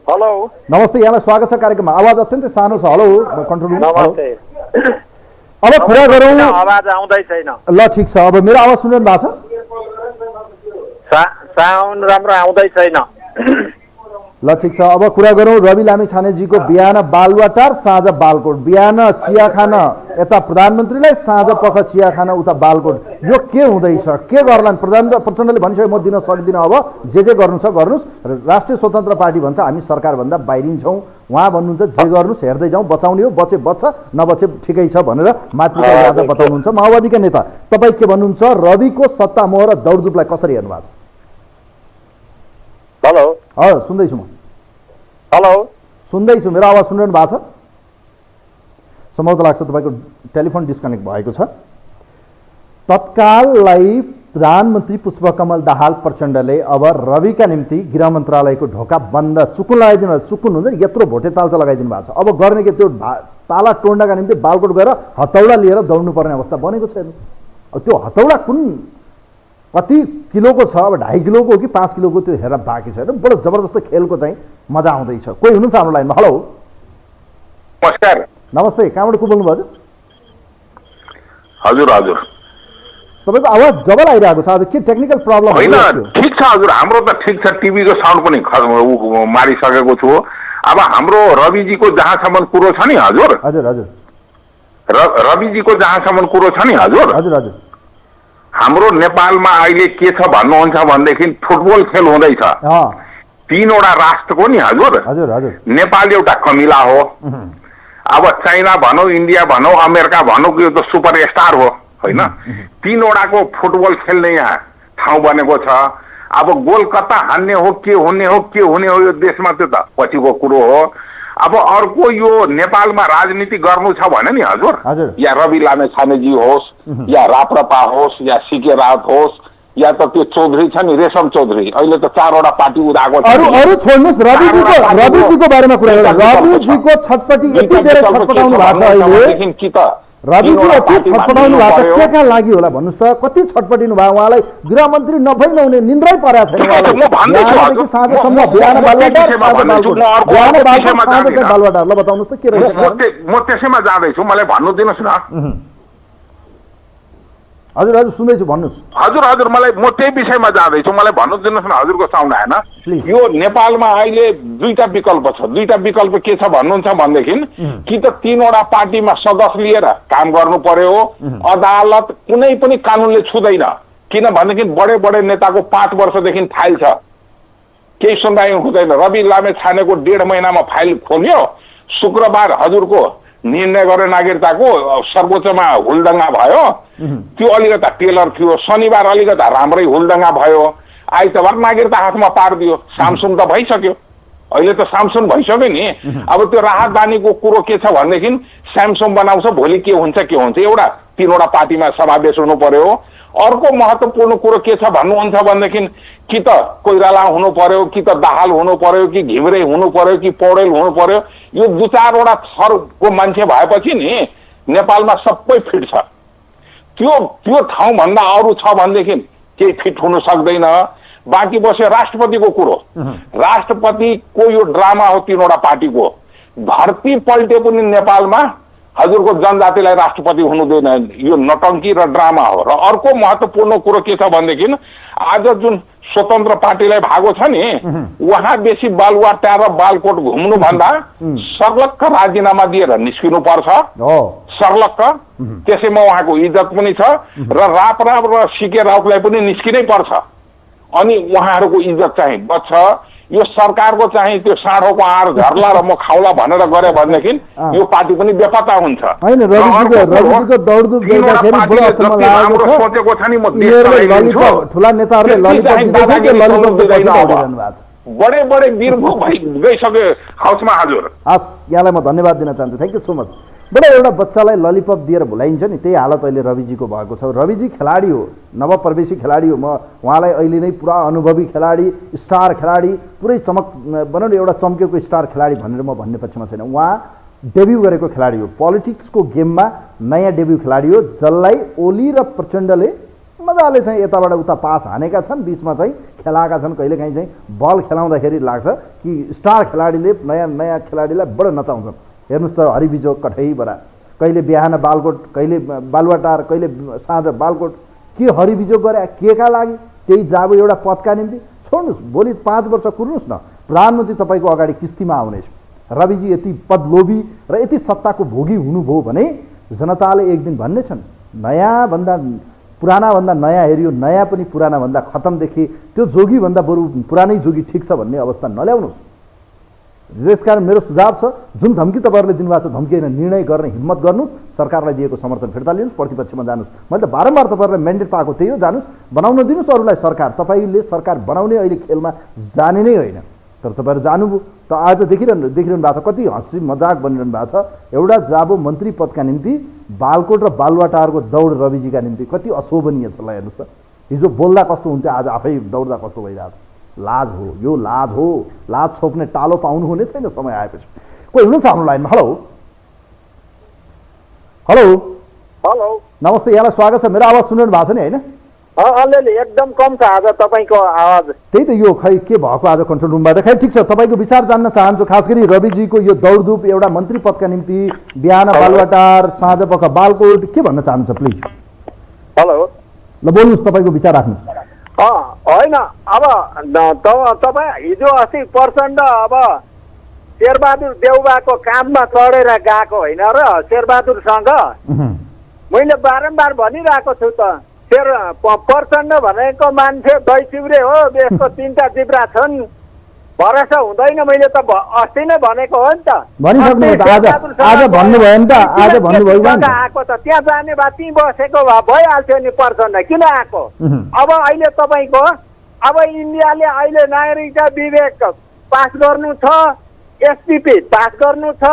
हेलो, नमस्ते, यहाँलाई स्वागत छ कार्यक्रममा। आवाज अत्यन्तै सानो छ। Hello, control room. अब कुरा गरौँ। आवाज आउँदै छैन। ल ठिक छ, अब मेरो आवाज सुनिरहनु भएको छ? साउन्ड राम्रो आउँदै छैन। ल ठिक छ, अब कुरा गरौँ रवि लामिछानेजीको बिहान बालुवाटार, साँझ बालकोट। बिहान चिया खान यता प्रधानमन्त्रीलाई, साँझ पख चिया खान उता बालकोट। यो के हुँदैछ? के गर्लान्? प्रचण्डले भनिसक्यो म दिन सक्दिनँ, अब जे गर्नु छ गर्नुहोस्। राष्ट्रिय स्वतन्त्र पार्टी भन्छ हामी सरकारभन्दा बाहिरिन्छौँ, उहाँ भन्नुहुन्छ जे गर्नुहोस्, हेर्दै जाउँ, बचाउने हो, बचे बच्छ, नबचे ठिकै छ भनेर मातृका यादव बताउनुहुन्छ, माओवादीका नेता। तपाईँ के भन्नुहुन्छ? रविको सत्ता मोह र दौडधुपलाई कसरी हेर्नु भएको छ? हेलो, सुन्दैछु म। हेलो, सुन्दैछु, मेरो आवाज सुनिरहनु भएको छ? सम्भवतः लाग्छ तपाईँको टेलिफोन डिस्कनेक्ट भएको छ। तत्काललाई प्रधानमन्त्री पुष्पकमल दाहाल प्रचण्डले अब रविका निम्ति गृह मन्त्रालयको ढोका बन्द चुकुन लगाइदिनु, चुकुन हुन्छ यत्रो भोटे तालचा लगाइदिनु भएको छ। अब गर्ने कि त्यो ताला टोड्नका निम्ति बालकोट गएर हतौडा लिएर दौड्नुपर्ने अवस्था बनेको छ। अब त्यो हतौडा कुन कति किलोको छ? अब 2.5 किलोको हो कि 5 किलोको, त्यो हेरेर बाँकी छ। बडो जबरजस्त खेलको चाहिँ मजा आउँदैछ। कोही हुनुहुन्छ हाम्रो लाइनमा? हेलो, नमस्कार। नमस्ते, कहाँबाट को बोल्नु भयो? हजुर हजुर, तपाईँको आवाज डबल आइरहेको छ। आज के टेक्निकल प्रब्लम होइन? ठिक छ हजुर, हाम्रो त ठिक छ। टिभीको साउन्ड पनि मारिसकेको छु। अब हाम्रो रविजीको जहाँसम्म कुरो छ नि हजुर, हजुर हजुर, रविजीको जहाँसम्म कुरो छ नि हजुर, हजुर हजुर, हाम्रो नेपालमा अहिले के छ भन्नुहुन्छ भनेदेखि फुटबल खेल हुँदैछ 3वटा राष्ट्रको नि हजुर नेपाल एउटा कमिला हो। अब चाइना भनौँ, इन्डिया भनौँ, अमेरिका भनौँ, यो त सुपर स्टार हो होइन। 3वटाको फुटबल खेल्ने यहाँ ठाउँ बनेको छ। अब गोल कता हान्ने हो, के हुने हो यो देशमा त्यो त पछिको कुरो हो। अब अर्को यो नेपालमा राजनीति गर्नु छ भने नि हजुर, या रवि लामेछानेजी होस्, या राप्रपा होस्, या सीके रावत होस्, या त त्यो चौधरी छ नि रेशम चौधरी, अहिले त 4वटा पार्टी उदाएको छ। अरू छोड्नुस्, रविजीको बारेमा कुरा गरौँ। रविजीको छटपटी यति धेरै छटपटाउनु भएको छ अहिले कि त रविजी यति छटपटाउनु भएको छ, के कहाँ लागि होला भन्नुहोस् त? कति छटपटिनु भयो उहाँलाई? गृहमन्त्री नभई नहुने निन्द्रै परेको छैन उहाँलाई। साँझसम्म बिहान बालुवाटार ल बताउनुहोस् त के रहेछ? म त्यसैमा जाँदैछु, मलाई भन्नु दिनुहोस् न। हजुर सुन्दैछु, भन्नुहोस्। हजुर मलाई म त्यही विषयमा जाँदैछु, मलाई भन्नु दिनुहोस् न। हजुरको साउन्ड आएन। यो नेपालमा अहिले 2टा विकल्प छ। 2टा विकल्प के छ भन्नुहुन्छ भनेदेखि कि त 3वटा पार्टीमा सदस्य लिएर काम गर्नु पर्यो। अदालत कुनै पनि कानुनले छुँदैन, किनभनेदेखि बडे नेताको 5 वर्षदेखि फाइल छ, केही सुनवाई हुँदैन। रवि लामेछानेको 1.5 महिनामा फाइल खोल्यो। शुक्रबार हजुरको निर्णय गरे नागरिकताको सर्वोच्चमा हुलदङ्गा भयो, त्यो अलिकता टेलर थियो। शनिबार अलिकता राम्रै हुलदङ्गा भयो, आइतबार नागरिकता हातमा पारिदियो। सामसुङ त भइसक्यो, अहिले त सामसुङ भइसक्यो नि। अब त्यो राहत बानीको कुरो के छ भनेदेखि स्यामसुङ बनाउँछ, भोलि के हुन्छ एउटा 3वटा पार्टीमा समावेश हुनु पर्यो। अर्को महत्त्वपूर्ण कुरो के छ भन्नुहुन्छ भनेदेखि कि त कोइराला हुनु पर्यो, कि त दाहाल हुनु पर्यो, कि घिमिरे हुनु पर्यो, कि पौडेल हुनु पर्यो। यो 2-4वटा थरको मान्छे भएपछि नि नेपालमा सबै फिट छ। त्यो ठाउँ भन्दा अरू छ भनेदेखि केही फिट हुन सक्दैन। बाँकी बस्यो राष्ट्रपतिको कुरो। राष्ट्रपतिको यो ड्रामा हो 3वटा पार्टीको। धरती पल्टे पनि नेपालमा हजुरको जनजातिलाई राष्ट्रपति हुनु दिँदैन। यो नटङ्की र ड्रामा हो। र अर्को महत्त्वपूर्ण कुरो के छ भनेदेखि आज जुन स्वतन्त्र पार्टीलाई भागो छ नि, उहाँ बेसी बालुवाटार र बालकोट घुम्नु भन्दा सर्लक्क राजीनामा दिएर निस्किनु पर्छ। सर्लक्क त्यसैमा उहाँको इज्जत पनि छ। र रापराप र सीके राउतलाई पनि निस्किनै पर्छ, अनि उहाँहरूको इज्जत चाहिँ बच्छ। यो सरकारको चाहिँ त्यो साँढोको आर झर्ला र म खाउला भनेर गरे भनेदेखि यो पार्टी पनि बेपत्ता हुन्छ। सोचेको छ नि म ठुला नेताहरूले बडे वीर गइसक्यो हाउसमा। हजुर यहाँलाई म धन्यवाद दिन चाहन्छु। Thank you so much. बडा एउटा बच्चालाई ललिपप दिएर भुलाइन्छ नि, त्यही हालत अहिले रविजीको भएको छ। रविजी खेलाडी हो, नवप्रवेशी खेलाडी हो। म उहाँलाई अहिले नै पुरा अनुभवी खेलाडी, स्टार खेलाडी, पुरै चमक भनौँ न एउटा चम्केको स्टार खेलाडी भनेर म भन्ने पक्षमा छैन। उहाँ डेब्यू गरेको खेलाडी हो, पोलिटिक्सको गेममा नयाँ डेब्यू खेलाडी हो, जसलाई ओली र प्रचण्डले मजाले चाहिँ यताबाट उता पास हानेका छन्, बिचमा चाहिँ खेलाएका छन्। कहिलेकाहीँ चाहिँ बल खेलाउँदाखेरि लाग्छ कि स्टार खेलाडीले नयाँ खेलाडीलाई बडो नचाउँछन्। हेर्नुहोस् त हरिबिजो कठैबरा, कहिले बिहान बालकोट, कहिले बालुवाटार, कहिले साँझ बालकोट। के हरिबिजो गरे के का लागि? त्यही जाबो एउटा पदका निम्ति। छोड्नुहोस्, भोलि 5 वर्ष कुर्नुहोस् न, प्रधानमन्त्री तपाईँको अगाडि किस्तीमा आउनेछ। रविजी यति पदलोभी र यति सत्ताको भोगी हुनुभयो भने जनताले एक दिन भन्ने छन्, नयाँ भन्दा पुराना भन्दा नयाँ हेरियो, नयाँ पनि पुराना भन्दा खतम देखे, त्यो जोगी भन्दा बरु पुरानै जोगी ठिक छ भन्ने अवस्था नल्याउनुहोस्। त्यसकारण मेरो सुझाव छ, जुन धम्की तपाईँहरूले दिनुभएको छ धम्की होइन, निर्णय गर्ने हिम्मत गर्नुहोस्, सरकारलाई दिएको समर्थन फिर्ता लिनुहोस्, प्रतिपक्षमा जानुहोस्। मैले त बारम्बार तपाईँहरूलाई म्यान्डेट पाएको त्यही हो, जानुहोस्, बनाउन दिनुहोस् अरूलाई सरकार। तपाईँले सरकार बनाउने अहिले खेलमा जाने नै होइन, तर तपाईँहरू जानुभयो। त आज देखिरहनु भएको छ कति हँसी मजाक बनिरहनु भएको छ। एउटा जाबो मन्त्री पदका निम्ति बालकोट र बालुवाटारको दौड रविजीका निम्ति कति अशोभनीय छ। ल हेर्नुहोस् त, हिजो बोल्दा कस्तो हुन्थ्यो, आज आफै दौड्दा कस्तो भइरहेको छ। लाज हो यो, लाज हो। लाज छोप्ने टालो पाउनु हुने छैन समय आएपछि। कोही हुनुहुन्छ हाम्रो लाइनमा? हेलो हेलो हेलो, नमस्ते, यहाँलाई स्वागत छ। मेरो आवाज सुनिरहनु भएको छ नि होइन? अलिअलि एकदम कम छ आज तपाईँको आवाज। त्यही त यो खै के भएको आज कन्ट्रोल रुमबाट। खै ठिक छ, तपाईँको विचार जान्न चाहन्छु, खास गरी रविजीको यो दौडधुप एउटा मन्त्री पदका निम्ति बिहान बालुवाटार, साँझ पख बालकोट, के भन्न चाहनुहुन्छ प्लिज? हेलो, ल बोल्नुहोस्, तपाईँको विचार राख्नुहोस्। होइन, अब तपाईँ हिजो अस्ति प्रचण्ड अब शेरबहादुर देउबाको काममा चढेर गएको होइन र शेरबहादुरसँग मैले बारम्बार भनिरहेको छु त, तेरो प्रचण्ड भनेको मान्छे दही चिब्रे हो, यसको 3टा जिब्रा छन्, भरोसा हुँदैन। मैले त अस्ति नै भनेको हो नि त। भनिसक्नु आज भन्नुभयो नि त, आज भन्नुभयो आएको त त्यहाँ जाने भए त्यहीँ बसेको भए भइहाल्थ्यो नि। प्रचण्ड किन आएको? अब अहिले तपाईँको अब इन्डियाले अहिले नागरिकता विधेयक पास गर्नु छ, एसपिपी पास गर्नु छ,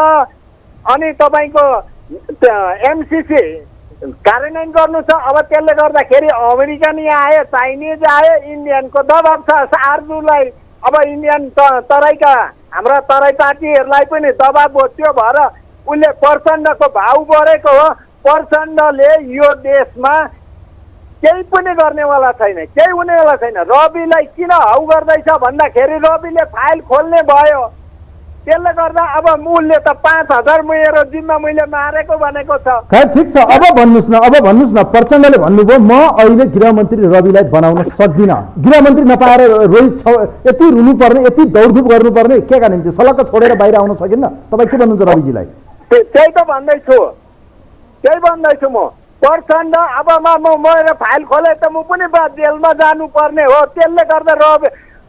अनि तपाईँको एमसिसी कार्यान्वयन गर्नु छ। अब त्यसले गर्दाखेरि अमेरिकन आयो, चाइनिज आयो, इन्डियनको दबाब छ आरजुलाई। अब इन्डियन तराईका हाम्रा तराई पार्टीहरूलाई पनि दबाब हो। त्यो भएर उसले प्रचण्डको भाउ बढेको हो। प्रचण्डले यो देशमा केही पनि गर्नेवाला छैन, केही हुनेवाला छैन। रविलाई किन हौ गर्दैछ भन्दाखेरि रविले फाइल खोल्ने भयो। त्यसले गर्दा अब मूल्य त 5000 मेरो जिम्मा मैले मारेको भनेको छ। खै ठिक छ, अब भन्नुहोस् न प्रचण्डले भन्नुभयो म अहिले गृहमन्त्री रविलाई बनाउन सक्दिनँ। गृहमन्त्री नपाएर रोहित यति रुनुपर्ने, यति दौडधुप गर्नुपर्ने के का निम्ति? सलक्क छोडेर बाहिर आउन सकिन्न? तपाईँ के भन्नुहुन्छ रविजीलाई? त्यही त भन्दैछु म। प्रचण्ड अब मेरो फाइल खोले त म पनि जेलमा जानुपर्ने हो। त्यसले गर्दा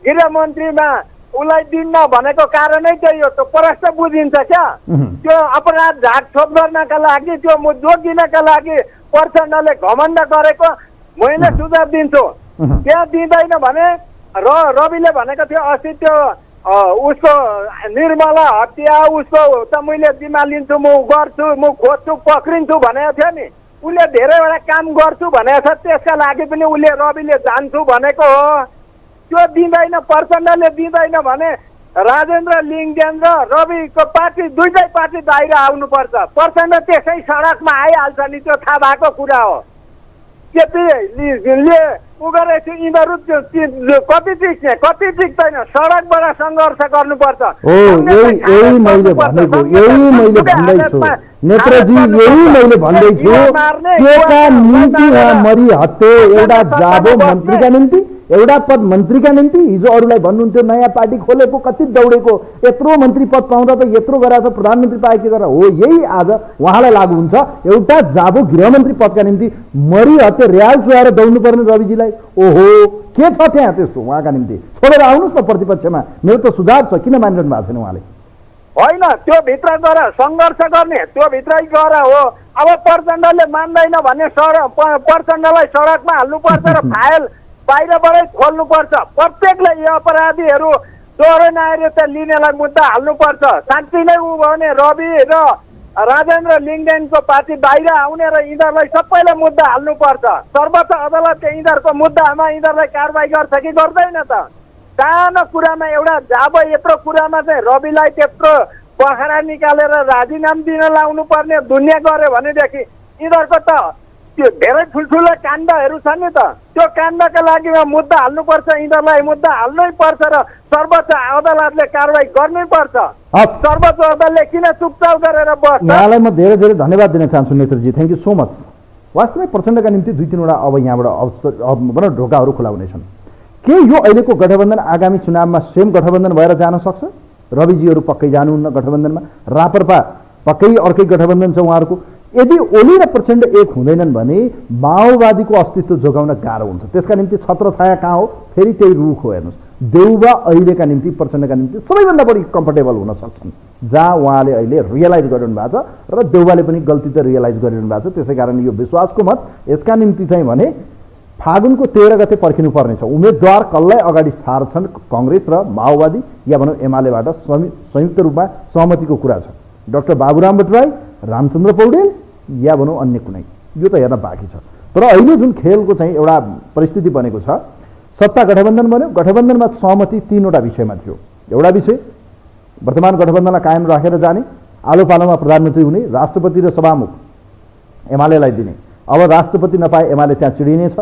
गृहमन्त्रीमा उसलाई दिन्न भनेको कारणै त्यही हो। त्यो प्रश्न बुझिन्छ क्या? त्यो अपराध झाकछोप गर्नका लागि, त्यो जोगिनका लागि प्रचण्डले घमण्ड गरेको मैले सुझाव दिन्छु। त्यहाँ दिँदैन भने रविले भनेको थियो अस्ति त्यो उसको निर्मला हत्या उसको त मैले जिम्मा लिन्छु, म गर्छु, म खोज्छु, पक्रिन्छु भनेको थियो नि। उसले धेरैवटा काम गर्छु भनेको छ, त्यसका लागि पनि उसले रविले जान्छु भनेको हो। त्यो दिँदैन, प्रचण्डले दिँदैन भने राजेन्द्र लिङ्गदेन र रविको पार्टी दुईटै पार्टी बाहिर आउनुपर्छ। प्रचण्ड त्यसै सडकमा आइहाल्छ नि, त्यो थाहा भएको कुरा हो। त्यतिले उ गरेपछि यिनीहरू कति टिक्ने कति टिक्दैन, सडकबाट सङ्घर्ष गर्नुपर्छ। नेत्रजी यही मैले भन्दैछु, केका निम्ति मरिहत्ते? एउटा जाबो मन्त्रीका निम्ति, एउटा पद मन्त्रीका निम्ति। हिजो अरूलाई भन्नुहुन्थ्यो नयाँ पार्टी खोलेको, कति दौडेको, यत्रो मन्त्री पद पाउँदा त यत्रो गराएको छ, प्रधानमन्त्री पाए के गरेर हो? यही आज उहाँलाई लागु हुन्छ। एउटा जाबो गृहमन्त्री पदका निम्ति मरिहत्ते र्याल चुहाएर दौड्नु पर्ने रविजीलाई? ओहो, के छ त्यहाँ त्यस्तो उहाँका निम्ति? छोडेर आउनुहोस् न प्रतिपक्षमा। मेरो त सुझाव छ, किन मानिरहनु भएको छैन उहाँले? होइन, त्यो भित्र गएर सङ्घर्ष गर्ने, त्यो भित्रै गएर हो। अब प्रचण्डले मान्दैन भने प्रचण्डलाई सडकमा हाल्नुपर्छ र फाइल बाहिरबाटै खोल्नुपर्छ। प्रत्येकले यो अपराधीहरू चोर नागरिकता लिनेलाई मुद्दा हाल्नुपर्छ। साँच्चै नै उ भने रवि र राजेन्द्र लिङ्गदेनको पार्टी बाहिर आउने र यिनीहरूलाई सबैलाई मुद्दा हाल्नुपर्छ। सर्वोच्च अदालतले यिनीहरूको मुद्दामा यिनीहरूलाई कारवाही गर्छ कि गर्दैन त? सानो कुरामा एउटा जाब यत्रो कुरामा चाहिँ रविलाई त्यत्रो पखरा निकालेर राजीनामा दिन लाउनु पर्ने दुनियाँ गऱ्यो भनेदेखि यिनीहरूको त त्यो धेरै ठुल्ठुलो काण्डहरू छ नि त। त्यो काण्डका लागि मुद्दा हाल्नुपर्छ, यिनीहरूलाई मुद्दा हाल्नै पर्छ र सर्वोच्च अदालतले कारवाही गर्नै पर्छ। सर्वोच्च अदालतले किन चुपचाप गरेर बस्छ? यहाँलाई म धेरै धेरै धन्यवाद दिन चाहन्छु नेत्रजी, थ्याङ्क यू सो मच। वास्तवमै प्रचण्डका निम्ति 2-3वटा अब यहाँबाट ढोकाहरू खुला हुनेछन्। के यो अहिलेको गठबन्धन आगामी चुनावमा सेम गठबन्धन भएर जान सक्छ? रविजीहरू पक्कै जानुहुन्न गठबन्धनमा, राप्रपा पक्कै अर्कै गठबन्धन छ उहाँहरूको। यदि ओली र प्रचण्ड एक हुँदैनन् भने माओवादीको अस्तित्व जोगाउन गाह्रो हुन्छ। त्यसका निम्ति छत्र छाया कहाँ हो? फेरि त्यही रुख हो। हेर्नुहोस्, देउबा अहिलेका निम्ति प्रचण्डका निम्ति सबैभन्दा बढी कम्फर्टेबल हुन सक्छन्, जहाँ उहाँले अहिले रियलाइज गरिरहनु भएको छ र देउबाले पनि गल्ती त रियलाइज गरिरहनु भएको छ। त्यसै कारण यो विश्वासको मत यसका निम्ति चाहिँ भने फागुनको 13 गते पर्खिनु पर्नेछ। उम्मेदवार कसलाई अगाडि सार्छन् कङ्ग्रेस र माओवादी या भनौँ एमालेबाट संयुक्त रूपमा सहमतिको कुरा छ। डाक्टर बाबुराम भट्टराई, रामचन्द्र पौडेल या भनौँ अन्य कुनै, यो त हेर्न बाँकी छ। तर अहिले जुन खेलको चाहिँ एउटा परिस्थिति बनेको छ, सत्ता गठबन्धन बन्यो। गठबन्धनमा सहमति 3वटा विषयमा थियो। एउटा विषय वर्तमान गठबन्धनलाई कायम राखेर जाने, आलो पालोमा प्रधानमन्त्री हुने, राष्ट्रपति र सभामुख एमालेलाई दिने। अब राष्ट्रपति नपाए एमाले त्यहाँ चिडिनेछ।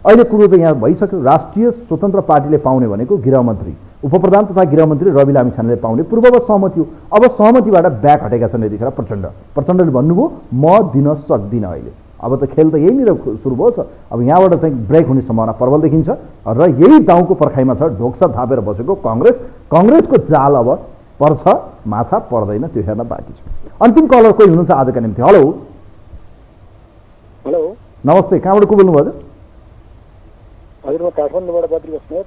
अहिले कुरो त यहाँ भइसक्यो, राष्ट्रिय स्वतन्त्र पार्टीले पाउने भनेको गृहमन्त्री, उपप्रधान तथा गृहमन्त्री रवि लामिछानेले पाउने पूर्ववत सहमति हो। अब सहमतिबाट ब्याक हटेका छन् यतिखेर प्रचण्डले भन्नुभयो म दिन सक्दिनँ अहिले। अब त खेल त यहीँनिर सुरु भयो छ। अब यहाँबाट चाहिँ ब्रेक हुने सम्भावना प्रबल देखिन्छ र यही दाउको पर्खाइमा छ ढोक्सा थापेर बसेको कङ्ग्रेसको जाल अब पर्छ, माछा पर्दैन, त्यो हेर्न बाँकी छ। अन्तिम कलर कोही हुनुहुन्छ आजका निम्ति? हेलो, हेलो, नमस्ते, कहाँबाट को बोल्नुभयो? हजुर म काठमाडौँबाट बद्री बस्नेत।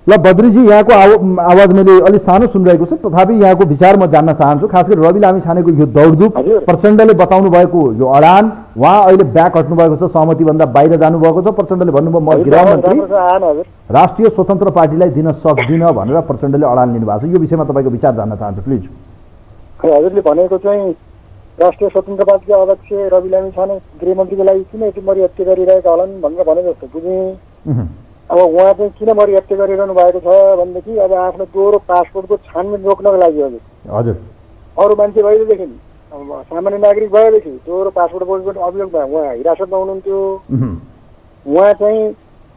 ल बद्रीजी, यहाँको आवाज मैले अलिक सानो सुनिरहेको छु, तथापि यहाँको विचार म जान्न चाहन्छु। खास गरी रवि लामिछानेको यो दौडधुप, प्रचण्डले बताउनु भएको यो अडान, उहाँ अहिले ब्याक हट्नु भएको छ, सहमतिभन्दा बाहिर जानुभएको छ। प्रचण्डले भन्नुभयो म गृहमन्त्री राष्ट्रिय स्वतन्त्र पार्टीलाई दिन सक्दिनँ भनेर प्रचण्डले अडान लिनुभएको छ। यो विषयमा तपाईँको विचार जान्न चाहन्छु प्लिज। हजुरले भनेको चाहिँ राष्ट्रिय स्वतन्त्र पार्टीका अध्यक्ष रवि लामिछाने गृहमन्त्रीको लागि किन यति मरिहत्या गरिरहेका होलान् भनेर भने जस्तो बुझेँ। अब उहाँ चाहिँ किन मरिहत्या गरिरहनु भएको छ भनेदेखि अब आफ्नो दोहोरो पासपोर्टको छानबिन रोक्नको लागि हजुर अरू मान्छे भएदेखि सामान्य नागरिक भएदेखि दोहोरो पासपोर्ट बोकेको अभियोगमा उहाँ हिरासतमा हुनुहुन्थ्यो। उहाँ चाहिँ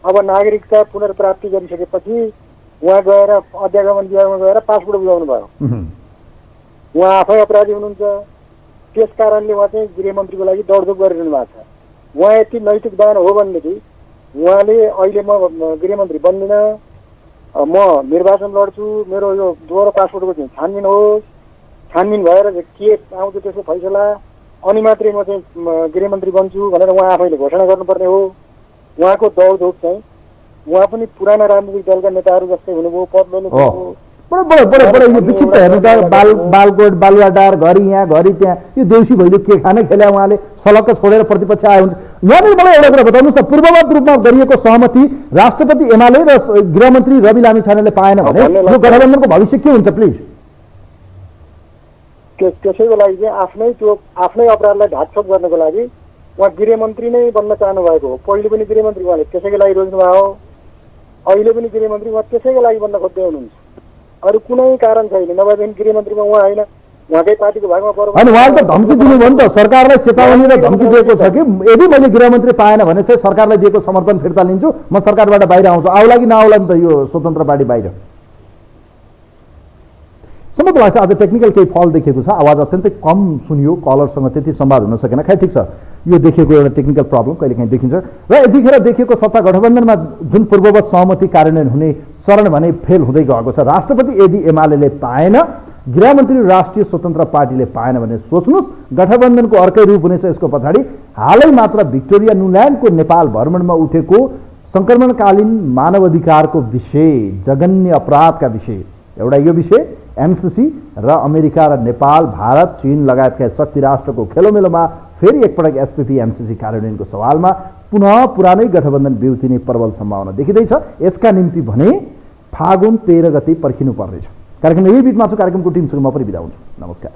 अब नागरिकता पुनर्प्राप्ति गरिसकेपछि उहाँ गएर अध्यागमन विभागमा गएर पासपोर्ट बुझाउनु भयो। उहाँ आफै अपराधी हुनुहुन्छ। त्यस कारणले उहाँ चाहिँ गृहमन्त्रीको लागि दौडधुप गरिरहनु भएको छ। उहाँ यति नैतिक दान हो भनेदेखि उहाँले अहिले म गृहमन्त्री बन्दिनँ, म निर्वाचन लड्छु, मेरो यो दोहोरो पासपोर्टको चाहिँ छानबिन होस्, छानबिन भएर के आउँछ त्यसको फैसला अनि मात्रै म चाहिँ गृहमन्त्री बन्छु भनेर उहाँ आफैले घोषणा गर्नुपर्ने हो। उहाँको दौडधुप चाहिँ उहाँ पनि पुराना राजनीतिक दलका नेताहरू जस्तै हुनुभयो, पद लिनुभयो। यो विचित्र हेर्नु त, बालकोट बालुवाटार, घरि यहाँ घरि त्यहाँ, यो देउसी भैलो के खाने खेल्या उहाँले सलक्क छोडेर प्रतिपक्ष आयो हुन्छ। यहाँनिर मलाई एउटा कुरा बताउनुहोस् न, पूर्ववत रूपमा गरिएको सहमति राष्ट्रपति एमाले र गृहमन्त्री रवि लामिछानेले पाएन भने यो गठबन्धनको भविष्य के हुन्छ प्लिज? त्यसैको लागि चाहिँ आफ्नै अपराधलाई ढाकछोप गर्नको लागि उहाँ गृहमन्त्री नै बन्न चाहनु भएको हो। पहिले पनि गृहमन्त्री उहाँले त्यसैको लागि रोज्नुभयो, अहिले पनि गृहमन्त्री उहाँ त्यसैको लागि बन्न खोज्दै हुनुहुन्छ। अरू कुनै कारण छैन, नभएदेखि गृहमन्त्रीमा उहाँ होइन, उहाँकै पार्टीको भागमा पर्यो। अनि उहाँले त धम्की दिनुभयो नि त, सरकारलाई चेतावनी र धम्की दिएको छ कि यदि मैले गृहमन्त्री पाएन भने चाहिँ सरकारलाई दिएको समर्थन फिर्ता लिन्छु, म सरकारबाट बाहिर आउँछु। आउला कि नआउला नि त यो स्वतन्त्र पार्टी बाहिर? सम्भवतः लाग्छ आज टेक्निकल केही फल देखेको छ, आवाज अत्यन्तै कम सुनियो, कलरसँग त्यति संवाद हुन सकेन। खै ठिक छ, यो देखिएको एउटा टेक्निकल प्रब्लम कहिलेकाहीँ देखिन्छ। र यतिखेर देखिएको सत्ता गठबन्धनमा जुन पूर्ववत सहमति कार्यान्वयन हुने चरण भने फेल हुँदै गएको छ। राष्ट्रपति यदि एमाले पाएन, गृहमन्त्री राष्ट्रिय स्वतन्त्र पार्टीले पाएन भने सोच्नुहोस् गठबन्धनको अर्कै रूप हुनेछ। यसको पछाडि हालै मात्र भिक्टोरिया न्युल्यान्डको नेपाल भ्रमणमा उठेको सङ्क्रमणकालीन मानवाधिकारको विषय, जघन्य अपराधका विषय, एउटा यो विषय एमसिसी र अमेरिका र नेपाल, भारत, चीन लगायतका शक्ति राष्ट्रको खेलोमेलोमा फेरि एकपटक एसपिपी एमसिसी कार्यान्वयनको सवालमा पुनः पुरानै गठबन्धन बिउतिने प्रबल सम्भावना देखिँदैछ। यसका निम्ति भने फागुन 13 गते पर्खिनु पर्नेछ। कार्यक्रम यही बिचमा छु, कार्यक्रमको टिमसँग म पनि बिदा हुन्छु। नमस्कार।